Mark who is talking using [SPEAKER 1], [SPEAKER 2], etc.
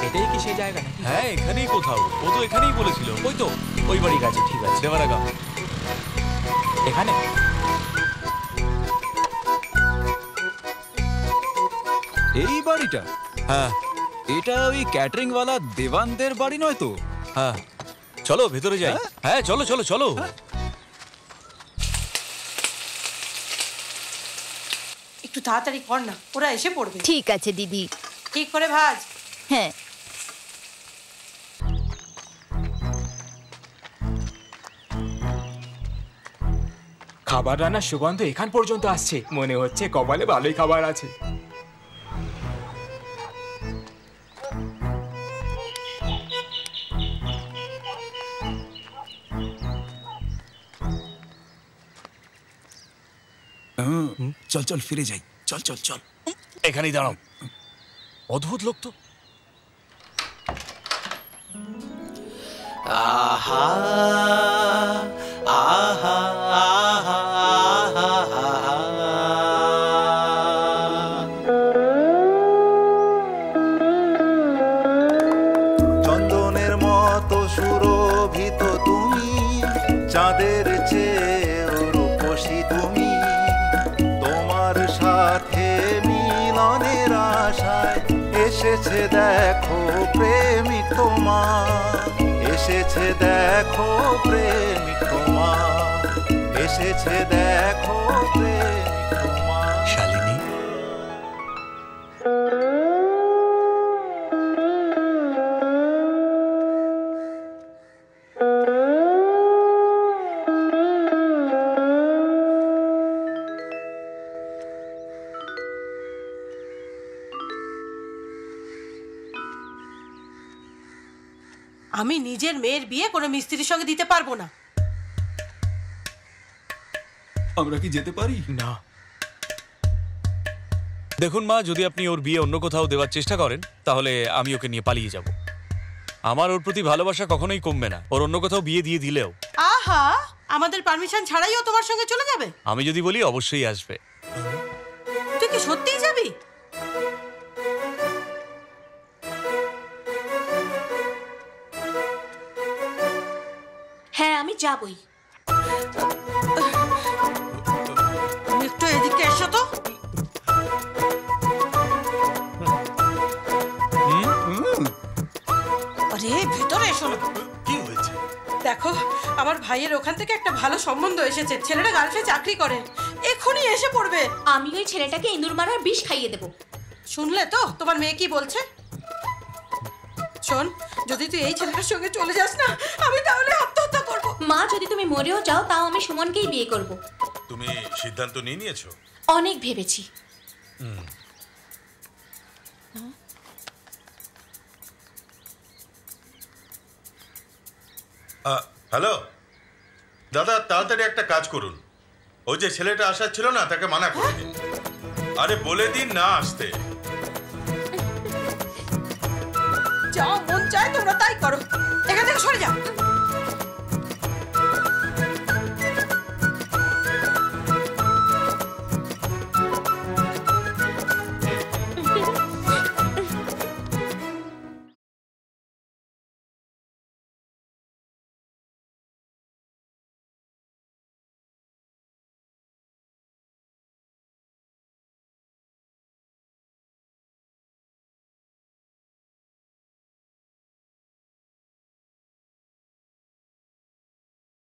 [SPEAKER 1] এটাই কি সেই জায়গা নাকি?
[SPEAKER 2] হ্যাঁ এখানেই কোথাও, ও তো এখানেই বলেছিল। ওই তো
[SPEAKER 1] ওই বাড়ি গেছে, ঠিক আছে।
[SPEAKER 2] দেওয়ারাগাম
[SPEAKER 1] এখানে
[SPEAKER 3] এই বাড়িটা?
[SPEAKER 2] হ্যাঁ
[SPEAKER 3] এটা ওই ক্যাটারিং ওয়ালা দেবানদের বাড়ি নয় তো?
[SPEAKER 2] হ্যাঁ চলো ভেতরে যাই। হ্যাঁ চলো চলো চলো।
[SPEAKER 4] একটু তাড়াতাড়ি কর না, ওরা এসে পড়বে।
[SPEAKER 5] ঠিক আছে দিদি।
[SPEAKER 4] ঠিক করে ভাজ।
[SPEAKER 5] হ্যাঁ
[SPEAKER 1] খাবার রান্নার সুগন্ধ এখান পর্যন্ত আসছে, মনে হচ্ছে কপালে ভালোই খাবার আছে।
[SPEAKER 3] চল চল ফিরে যাই, চল চল চল।
[SPEAKER 2] এখানেই দাঁড়াও, অদ্ভুত লোক তো।
[SPEAKER 6] আহা আহা আহা
[SPEAKER 7] চন্দনের মতো সুরভিত তুমি, চাঁদের চেয়েও রূপসী তুমি। তোমার সাথে মিলনের আশায় এসেছে দেখো প্রেমিক তোমার, এসেছে দেখো প্রেমিক তোমার, এসেছে দেখো প্রেমিক তোমার।
[SPEAKER 2] শালিনী
[SPEAKER 4] আমি নিজের মেয়ের বিয়ে কোনো মিস্ত্রির সঙ্গে দিতে পারবো না।
[SPEAKER 3] আমরা কি যেতে পারি?
[SPEAKER 1] না
[SPEAKER 2] দেখুন মা, যদি আপনি ওর বিয়ে অন্য কোথাও দেওয়ার চেষ্টা করেন তাহলে আমি ওকে নিয়ে পালিয়ে যাব। আমার ওর প্রতি ভালোবাসা কখনোই কমবে না, ওর অন্য কোথাও বিয়ে দিয়ে দিলেও।
[SPEAKER 4] আহা, আমাদের পারমিশন ছাড়াই ও তোমার সঙ্গে চলে যাবে?
[SPEAKER 2] আমি যদি বলি অবশ্যই আসবে।
[SPEAKER 4] তুই কি সত্যিই যাবি?
[SPEAKER 8] হ্যাঁ আমি যাবই।
[SPEAKER 4] তুমি একটু এদিকে এসো তো। আরে ভিতরে এসো না।
[SPEAKER 2] কি হয়েছে?
[SPEAKER 4] দেখো, আমার ভাইয়ের ওখান থেকে একটা ভালো সম্বন্ধ এসেছে, ছেলেটা গার্লসে চাকরি করে, এক্ষুনি এসে পড়বে।
[SPEAKER 8] আমি ওই ছেলেটাকে ইঁদুর মারার বিষ খাইয়ে দেবো।
[SPEAKER 4] শুনলে তো তোমার মেয়ে কি বলছে? শোন, যদি তুই এই ছেলেটার সঙ্গে চলে যাস না, আমি তাহলে আত্মহত্যা করব।
[SPEAKER 8] মা, যদি তুমি মরেও যাও তাও আমি সুমনকেই বিয়ে করব।
[SPEAKER 9] তুমি সিদ্ধান্ত নিয়ে নিয়েছো?
[SPEAKER 8] অনেক ভেবেছি।
[SPEAKER 9] হ্যালো দাদা, তাড়াতাড়ি একটা কাজ করুন, ওই যে ছেলেটা আসার ছিল না তাকে মানা করে দিন। আরে বলে দিন না আসতে।